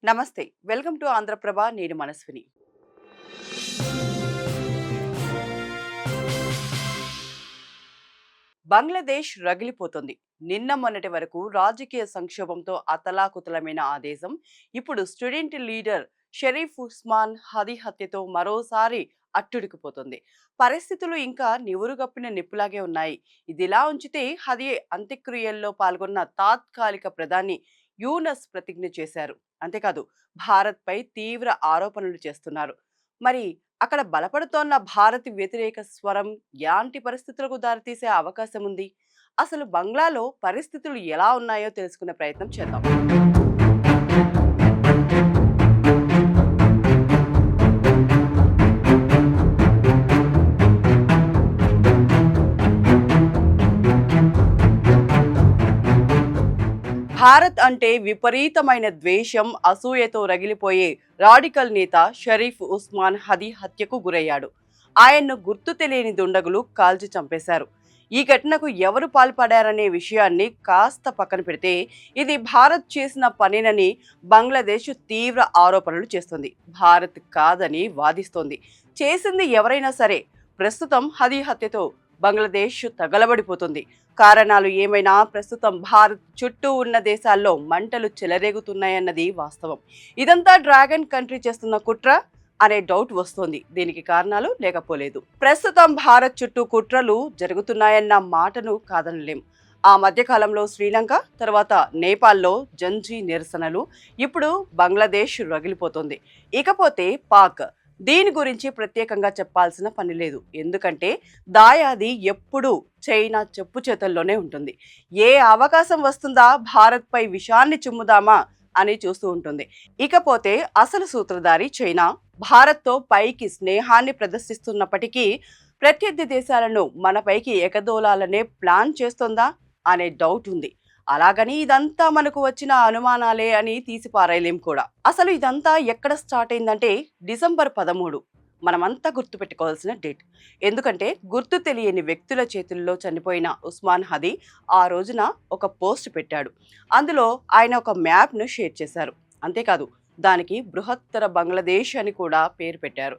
నమస్తే. Welcome to Andhraprabha. నేను మనస్విని. బంగ్లాదేశ్ రగిలిపోతుంది. నిన్న మొన్నటి వరకు రాజకీయ సంక్షోభంతో అతలాకుతలమైన ఆ దేశం ఇప్పుడు స్టూడెంట్ లీడర్ షరీఫ్ ఉస్మాన్ హది హత్యతో మరోసారి అట్టుడికిపోతుంది. పరిస్థితులు ఇంకా నివురుగప్పిన నిప్పులాగే ఉన్నాయి. ఇదిలా ఉంచితే హది అంత్యక్రియల్లో పాల్గొన్న తాత్కాలిక ప్రధాని యూనస్ ప్రతిజ్ఞ చేశారు. అంతేకాదు భారత్పై తీవ్ర ఆరోపణలు చేస్తున్నారు. మరి అక్కడ బలపడుతోన్న భారత్ వ్యతిరేక స్వరం ఎలాంటి పరిస్థితులకు దారితీసే అవకాశం ఉంది? అసలు బంగ్లాలో పరిస్థితులు ఎలా ఉన్నాయో తెలుసుకునే ప్రయత్నం చేద్దాం. భారత్ అంటే విపరీతమైన ద్వేషం, అసూయతో రగిలిపోయే రాడికల్ నేత షరీఫ్ ఉస్మాన్ హది హత్యకు గురయ్యాడు. ఆయన్ను గుర్తు తెలియని దుండగులు కాల్చి చంపేశారు. ఈ ఘటనకు ఎవరు పాల్పడారనే విషయాన్ని కాస్త పక్కన పెడితే ఇది భారత్ చేసిన పనేనని బంగ్లాదేశ్ తీవ్ర ఆరోపణలు చేస్తుంది. భారత్ కాదని వాదిస్తోంది. చేసింది ఎవరైనా సరే ప్రస్తుతం హది హత్యతో బంగ్లాదేశ్ తగలబడిపోతుంది. కారణాలు ఏమైనా ప్రస్తుతం భారత్ చుట్టూ ఉన్న దేశాల్లో మంటలు చెలరేగుతున్నాయన్నది వాస్తవం. ఇదంతా డ్రాగన్ కంట్రీ చేస్తున్న కుట్ర అనే డౌట్ వస్తోంది. దీనికి కారణాలు లేకపోలేదు. ప్రస్తుతం భారత్ చుట్టూ కుట్రలు జరుగుతున్నాయన్న మాటను కాదనలేం. ఆ మధ్యకాలంలో శ్రీలంక, తర్వాత నేపాల్లో జంజీ నిరసనలు, ఇప్పుడు బంగ్లాదేశ్ రగిలిపోతుంది. ఇకపోతే పాక్. దీని గురించి ప్రత్యేకంగా చెప్పాల్సిన పని లేదు. ఎందుకంటే దాయాది ఎప్పుడూ చైనా చెప్పు చేతల్లోనే ఉంటుంది. ఏ అవకాశం వస్తుందా భారత్పై విషాన్ని చిమ్ముదామా అని చూస్తూ ఉంటుంది. ఇకపోతే అసలు సూత్రధారి చైనా. భారత్తో పైకి స్నేహాన్ని ప్రదర్శిస్తున్నప్పటికీ ప్రత్యర్థి దేశాలను మనపైకి ఎగదోలాలనే ప్లాన్ చేస్తుందా అనే డౌట్ ఉంది. అలాగని ఇదంతా మనకు వచ్చిన అనుమానాలే అని తీసిపారేయలేం కూడా. అసలు ఇదంతా ఎక్కడ స్టార్ట్ అయిందంటే డిసెంబర్ 13 మనమంతా గుర్తుపెట్టుకోవాల్సిన డేట్. ఎందుకంటే గుర్తు తెలియని వ్యక్తుల చేతుల్లో చనిపోయిన ఉస్మాన్ హది ఆ రోజున ఒక పోస్ట్ పెట్టాడు. అందులో ఆయన ఒక మ్యాప్ను షేర్ చేశారు. అంతేకాదు దానికి బృహత్తర బంగ్లాదేశ్ అని కూడా పేరు పెట్టారు.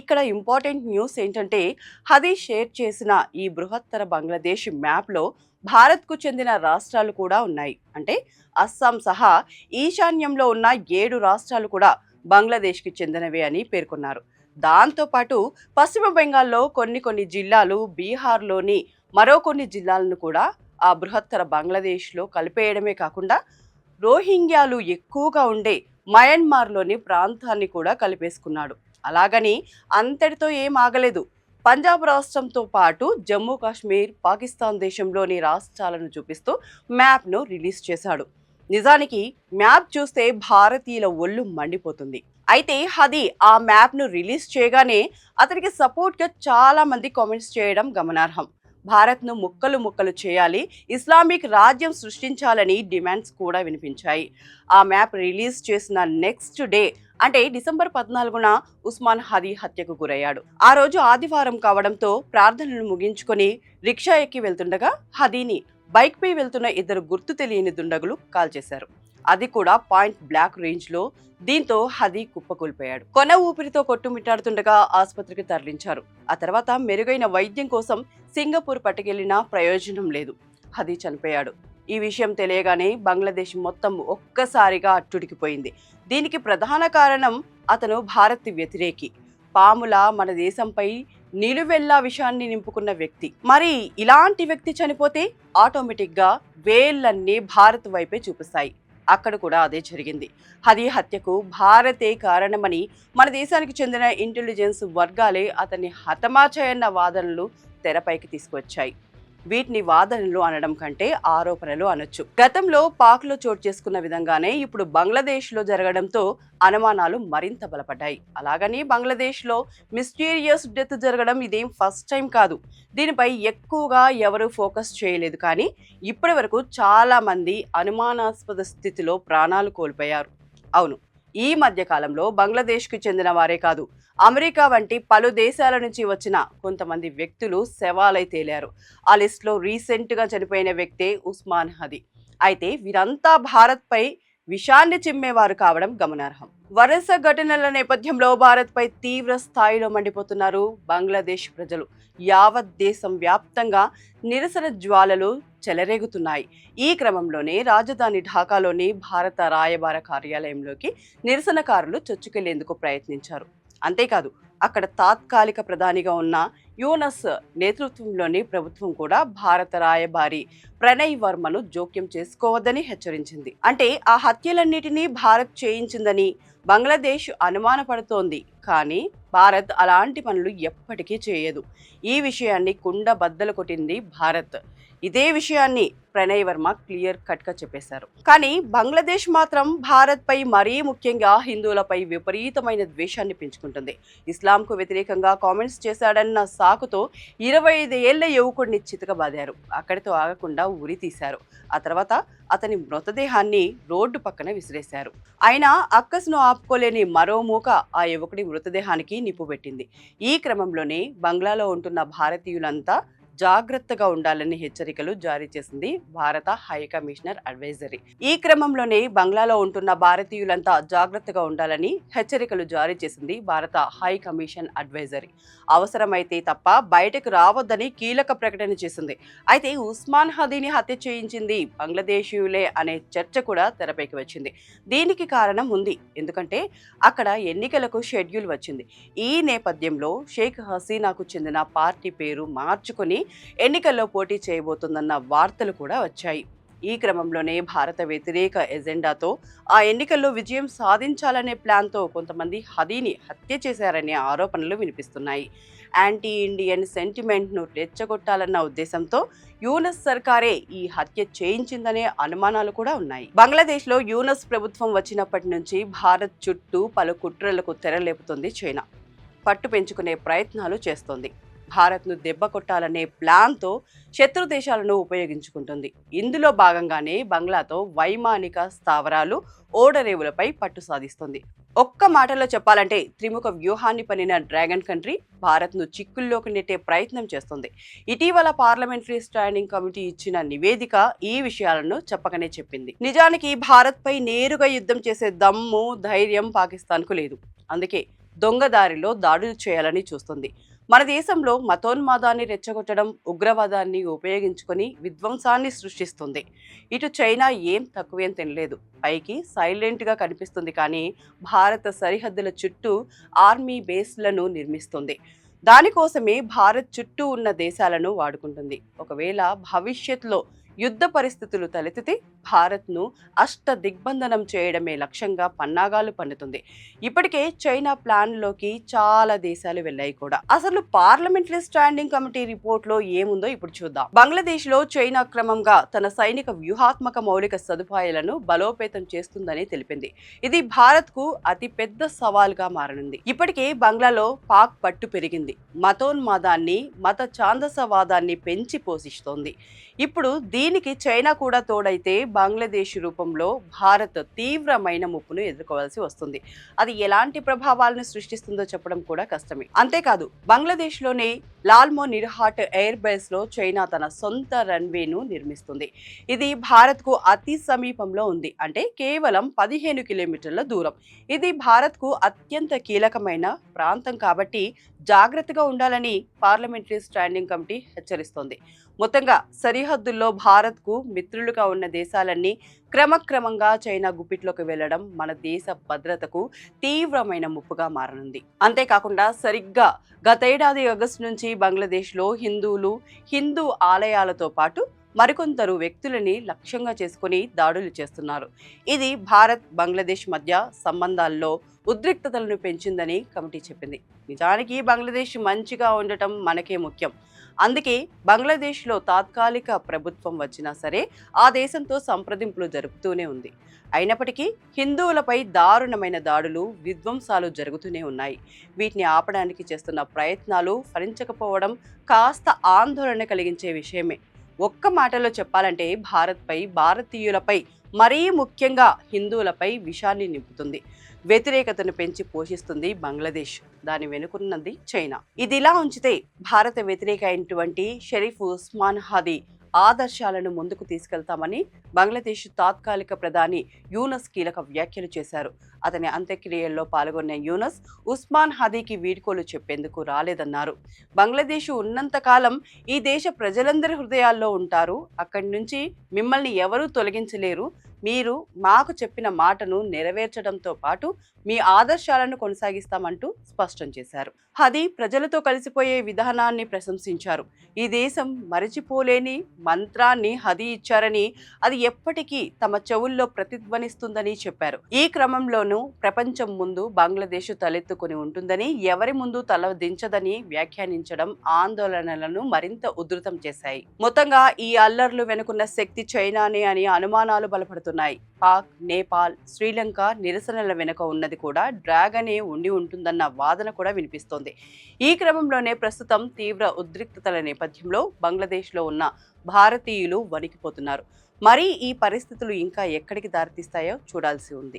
ఇక్కడ ఇంపార్టెంట్ న్యూస్ ఏంటంటే హది షేర్ చేసిన ఈ బృహత్తర బంగ్లాదేశ్ మ్యాప్లో భారత్కు చెందిన రాష్ట్రాలు కూడా ఉన్నాయి. అంటే అస్సాం సహా ఈశాన్యంలో ఉన్న 7 రాష్ట్రాలు కూడా బంగ్లాదేశ్కి చెందినవే అని పేర్కొన్నారు. దాంతోపాటు పశ్చిమ బెంగాల్లో కొన్ని జిల్లాలు, బీహార్లోని మరో కొన్ని జిల్లాలను కూడా ఆ బృహత్తర బంగ్లాదేశ్లో కలిపేయడమే కాకుండా రోహింగ్యాలు ఎక్కువగా ఉండే మయన్మార్లోని ప్రాంతాన్ని కూడా కలిపేసుకున్నాడు. అలాగని అంతటితో ఏం ఆగలేదు. పంజాబ్ రాష్ట్రంతో పాటు జమ్మూ కాశ్మీర్, పాకిస్తాన్ దేశంలోని రాష్ట్రాలను చూపిస్తూ మ్యాప్ను రిలీజ్ చేశాడు. నిజానికి మ్యాప్ చూస్తే భారతీయుల ఒళ్ళు మండిపోతుంది. అయితే హది ఆ మ్యాప్ను రిలీజ్ చేయగానే అతనికి సపోర్ట్గా చాలా మంది కామెంట్స్ చేయడం గమనార్హం. భారత్ను ముక్కలు చేయాలి, ఇస్లామిక్ రాజ్యం సృష్టించాలని డిమాండ్స్ కూడా వినిపించాయి. ఆ మ్యాప్ రిలీజ్ చేసిన నెక్స్ట్ డే అంటే డిసెంబర్ 14న ఉస్మాన్ హది హత్యకు గురయ్యాడు. ఆ రోజు ఆదివారం కావడంతో ప్రార్థనలు ముగించుకొని రిక్షా ఎక్కి వెళ్తుండగా హదీని బైక్పై వెళ్తున్న 2 గుర్తు తెలియని దుండగులు కాల్చేశారు. అది కూడా పాయింట్ బ్లాక్ రేంజ్లో. దీంతో హది కుప్పకూలిపోయాడు. కొన ఊపిరితో కొట్టుమిట్టాడుతుండగా ఆసుపత్రికి తరలించారు. ఆ తర్వాత మెరుగైన వైద్యం కోసం సింగపూర్ పట్టుకెళ్లినా ప్రయోజనం లేదు. హది చనిపోయాడు. ఈ విషయం తెలియగానే బంగ్లాదేశ్ మొత్తం ఒక్కసారిగా అట్టుడికిపోయింది. దీనికి ప్రధాన కారణం అతను భారత్ వ్యతిరేకి, పాములా మన దేశంపై నిలువెల్లా విషయాన్ని నింపుకున్న వ్యక్తి. మరి ఇలాంటి వ్యక్తి చనిపోతే ఆటోమేటిక్గా వేళ్ళన్నీ భారత్ వైపే చూపిస్తాయి. అక్కడ కూడా అదే జరిగింది. హది హత్యకు భారతే కారణమని మన దేశానికి చెందిన ఇంటెలిజెన్స్ వర్గాలే అతన్ని హతమార్చాయన్న వాదనలు తెరపైకి తీసుకువచ్చాయి. వీటిని వాదనలు అనడం కంటే ఆరోపణలు అనొచ్చు. గతంలో పాక్లో చోటు చేసుకున్న విధంగానే ఇప్పుడు బంగ్లాదేశ్లో జరగడంతో అనుమానాలు మరింత బలపడ్డాయి. అలాగని బంగ్లాదేశ్లో మిస్టీరియస్ డెత్ జరగడం ఇదేం ఫస్ట్ టైం కాదు. దీనిపై ఎక్కువగా ఎవరు ఫోకస్ చేయలేదు. కానీ ఇప్పటి వరకు చాలా మంది అనుమానాస్పద స్థితిలో ప్రాణాలు కోల్పోయారు. అవును, ఈ మధ్య కాలంలో బంగ్లాదేశ్కు చెందిన వారే కాదు, అమెరికా వంటి పలు దేశాల నుంచి వచ్చిన కొంతమంది వ్యక్తులు శవాలై తేలారు. ఆ లిస్టులో రీసెంట్గా చనిపోయిన వ్యక్తే ఉస్మాన్ హది. అయితే వీరంతా భారత్పై విషాన్ని చిమ్మేవారు కావడం గమనార్హం. వరుస ఘటనల నేపథ్యంలో భారత్పై తీవ్ర స్థాయిలో మండిపోతున్నారు బంగ్లాదేశ్ ప్రజలు. యావత్ దేశం వ్యాప్తంగా నిరసన జ్వాలలు చెలరేగుతున్నాయి. ఈ క్రమంలోనే రాజధాని ఢాకాలోని భారత రాయబార కార్యాలయంలోకి నిరసనకారులు చొచ్చుకెళ్లేందుకు ప్రయత్నించారు. అంతేకాదు, అక్కడ తాత్కాలిక ప్రధానిగా ఉన్న యూనస్ నేతృత్వంలోని ప్రభుత్వం కూడా భారత రాయబారి ప్రణయ్ వర్మను జోక్యం చేసుకోవద్దని హెచ్చరించింది. అంటే ఆ హత్యలన్నిటినీ భారత్ చేయించిందని బంగ్లాదేశ్ అనుమానపడుతోంది. కానీ భారత్ అలాంటి పనులు ఎప్పటికీ చేయదు. ఈ విషయాన్ని కుండ బద్దలు కొట్టింది భారత్. ఇదే విషయాన్ని ప్రణయ్ వర్మ క్లియర్ కట్ గా చెప్పేశారు. కానీ బంగ్లాదేశ్ మాత్రం భారత్ పై మరీ ముఖ్యంగా హిందువులపై విపరీతమైన ద్వేషాన్ని పెంచుకుంటుంది. ఇస్లాంకు వ్యతిరేకంగా కామెంట్స్ చేశాడన్న సాకుతో 25 ఏళ్ల యువకుడిని చితకబాదారు. అక్కడితో ఆగకుండా ఉరి తీశారు. ఆ తర్వాత అతని మృతదేహాన్ని రోడ్డు పక్కన విసిరేశారు. అయినా అక్కసును ఆపుకోలేని మరో మూక ఆ యువకుడి మృతదేహానికి నిప్పు పెట్టింది. ఈ క్రమంలోనే బంగ్లాలో ఉంటున్న భారతీయులంతా జాగ్రత్తగా ఉండాలని హెచ్చరికలు జారీ చేసింది భారత హై కమిషనర్ అడ్వైజరీ. ఈ క్రమంలోనే బంగ్లాలో ఉంటున్న భారతీయులంతా జాగ్రత్తగా ఉండాలని హెచ్చరికలు జారీ చేసింది భారత హై కమిషన్ అడ్వైజరీ. అవసరమైతే తప్ప బయటకు రావద్దని కీలక ప్రకటన చేసింది. అయితే ఉస్మాన్ హదీని హత్య చేయించింది బంగ్లాదేశీయులే అనే చర్చ కూడా తెరపైకి వచ్చింది. దీనికి కారణం ఉంది. ఎందుకంటే అక్కడ ఎన్నికలకు షెడ్యూల్ వచ్చింది. ఈ నేపథ్యంలో షేక్ హసీనాకు చెందిన పార్టీ పేరు మార్చుకొని ఎన్నికల్లో పోటీ చేయబోతుందన్న వార్తలు కూడా వచ్చాయి. ఈ క్రమంలోనే భారత వ్యతిరేక ఎజెండాతో ఆ ఎన్నికల్లో విజయం సాధించాలనే ప్లాన్తో కొంతమంది హదీని హత్య చేశారనే ఆరోపణలు వినిపిస్తున్నాయి. యాంటీ ఇండియన్ సెంటిమెంట్ను రెచ్చగొట్టాలన్న ఉద్దేశంతో యూనస్ సర్కారే ఈ హత్య చేయించిందనే అనుమానాలు కూడా ఉన్నాయి. బంగ్లాదేశ్లో యూనస్ ప్రభుత్వం వచ్చినప్పటి నుంచి భారత్ చుట్టూ పలు కుట్రలకు తెరలేపుతోంది చైనా. పట్టు పెంచుకునే ప్రయత్నాలు చేస్తోంది. భారత్ను దెబ్బ కొట్టాలనే ప్లాన్తో శత్రు దేశాలను ఉపయోగించుకుంటుంది. ఇందులో భాగంగానే బంగ్లాతో వైమానిక స్థావరాలు, ఓడరేవులపై పట్టు సాధిస్తుంది. ఒక్క మాటలో చెప్పాలంటే త్రిముఖ వ్యూహాన్ని పనిన డ్రాగన్ కంట్రీ భారత్ను చిక్కుల్లోకి నెట్టే ప్రయత్నం చేస్తుంది. ఇటీవల పార్లమెంటరీ స్టాండింగ్ కమిటీ ఇచ్చిన నివేదిక ఈ విషయాలను చెప్పకనే చెప్పింది. నిజానికి భారత్పై నేరుగా యుద్ధం చేసే దమ్ము, ధైర్యం పాకిస్తాన్కు లేదు. అందుకే దొంగదారిలో దాడులు చేయాలని చూస్తుంది. మన దేశంలో మతోన్మాదాన్ని రెచ్చగొట్టడం, ఉగ్రవాదాన్ని ఉపయోగించుకొని విధ్వంసాన్ని సృష్టిస్తుంది. ఇటు చైనా ఏం తక్కువేం తినలేదు. పైకి సైలెంట్గా కనిపిస్తుంది, కానీ భారత సరిహద్దుల చుట్టూ ఆర్మీ బేస్లను నిర్మిస్తుంది. దానికోసమే భారత్ చుట్టూ ఉన్న దేశాలను వాడుకుంటుంది. ఒకవేళ భవిష్యత్తులో యుద్ధ పరిస్థితులు తలెత్తితే భారత్ను అష్ట దిగ్బంధనం చేయడమే లక్ష్యంగా పన్నాగాలు పన్నుతుంది. ఇప్పటికే చైనా ప్లాన్లోకి చాలా దేశాలు వెళ్ళాయి కూడా. అసలు పార్లమెంటరీ స్టాండింగ్ కమిటీ రిపోర్ట్లో ఏముందో ఇప్పుడు చూద్దాం. బంగ్లాదేశ్లో చైనా క్రమంగా తన సైనిక వ్యూహాత్మక మౌలిక సదుపాయాలను బలోపేతం చేస్తుందని తెలిపింది. ఇది భారత్కు అతి పెద్ద సవాల్గా మారనుంది. ఇప్పటికే బంగ్లాలో పాక్ పట్టు పెరిగింది. మతోన్మాదాన్ని, మత ఛాందసవాదాన్ని పెంచి పోషిస్తోంది. ఇప్పుడు దీనికి చైనా కూడా తోడైతే బంగ్లాదేశ్ రూపంలో భారత్ తీవ్రమైన ముప్పును ఎదుర్కోవాల్సి వస్తుంది. అది ఎలాంటి ప్రభావాలను సృష్టిస్తుందో చెప్పడం కూడా కష్టమే. అంతేకాదు, బంగ్లాదేశ్లోనే లాల్మో నిర్హాట్ ఎయిర్ బేస్ లో చైనా తన సొంత రన్వేను నిర్మిస్తుంది. ఇది భారత్కు అతి సమీపంలో ఉంది. అంటే కేవలం 15 కిలోమీటర్ల దూరం. ఇది భారత్కు అత్యంత కీలకమైన ప్రాంతం కాబట్టి జాగ్రత్తగా ఉండాలని పార్లమెంటరీ స్టాండింగ్ కమిటీ హెచ్చరిస్తోంది. మొత్తంగా సరిహద్దుల్లో భారత్కు మిత్రులుగా ఉన్న దేశాలన్నీ క్రమక్రమంగా చైనా గుప్పిట్లోకి వెళ్లడం మన దేశ భద్రతకు తీవ్రమైన ముప్పుగా మారనుంది. అంతేకాకుండా సరిగ్గా గతేడాది ఆగస్టు నుంచి బంగ్లాదేశ్లో హిందువులు, హిందూ ఆలయాలతో పాటు మరికొందరు వ్యక్తులని లక్ష్యంగా చేసుకుని దాడులు చేస్తున్నారు. ఇది భారత్ బంగ్లాదేశ్ మధ్య సంబంధాల్లో ఉద్రిక్తతలను పెంచిందని కమిటీ చెప్పింది. నిజానికి బంగ్లాదేశ్ మంచిగా ఉండటం మనకే ముఖ్యం. అందుకే బంగ్లాదేశ్లో తాత్కాలిక ప్రభుత్వం వచ్చినా సరే ఆ దేశంతో సంప్రదింపులు జరుపుతూనే ఉంది. అయినప్పటికీ హిందువులపై దారుణమైన దాడులు, విధ్వంసాలు జరుగుతూనే ఉన్నాయి. వీటిని ఆపడానికి చేస్తున్న ప్రయత్నాలు ఫలించకపోవడం కాస్త ఆందోళన కలిగించే విషయమే. ఒక్క మాటలో చెప్పాలంటే భారత్పై, భారతీయులపై, మరీ ముఖ్యంగా హిందువులపై విషాన్ని నింపుతుంది. వ్యతిరేకతను పెంచి పోషిస్తుంది బంగ్లాదేశ్. దాని వెనుకున్నది చైనా. ఇదిలా ఉంచితే భారత వ్యతిరేక అయినటువంటి షరీఫ్ ఉస్మాన్ హదీ ఆదర్శాలను ముందుకు తీసుకెళ్తామని బంగ్లాదేశ్ తాత్కాలిక ప్రధాని యూనస్ కీలక వ్యాఖ్యలు చేశారు. అతని అంత్యక్రియల్లో పాల్గొన్న యూనస్ ఉస్మాన్ హదీకి వీడ్కోలు చెప్పేందుకు రాలేదన్నారు. బంగ్లాదేశ్ ఉన్నంత కాలం ఈ దేశ ప్రజలందరి హృదయాల్లో ఉంటారు. అక్కడి నుంచి మిమ్మల్ని ఎవరూ తొలగించలేరు. మీరు మాకు చెప్పిన మాటను నెరవేర్చడంతో పాటు మీ ఆదర్శాలను కొనసాగిస్తామంటూ స్పష్టం చేశారు. హదీ ప్రజలతో కలిసిపోయే విధానాన్ని ప్రశంసించారు. ఈ దేశం మరచిపోలేని మంత్రాన్ని హదీ ఇచ్చారని, అది ఎప్పటికీ తమ చెవుల్లో ప్రతిధ్వనిస్తుందని చెప్పారు. ఈ క్రమంలోనూ ప్రపంచం ముందు బంగ్లాదేశ్ తలెత్తుకుని ఉంటుందని, ఎవరి ముందు తల దించదని వ్యాఖ్యానించడం ఆందోళనలను మరింత ఉధృతం చేశాయి. మొత్తంగా ఈ అల్లర్లు వెనుకున్న శక్తి చైనానే అని అనుమానాలు బలపడుతున్నాయి. పాక్, నేపాల్, శ్రీలంక నిరసనల వెనుక ఉన్నది కూడా డ్రాగనే ఉండి ఉంటుందన్న వాదన కూడా వినిపిస్తోంది. ఈ క్రమంలోనే ప్రస్తుతం తీవ్ర ఉద్రిక్తతల నేపథ్యంలో బంగ్లాదేశ్లో ఉన్న భారతీయులు వణికిపోతున్నారు. మరి ఈ పరిస్థితులు ఇంకా ఎక్కడికి దారితీస్తాయో చూడాల్సి ఉంది.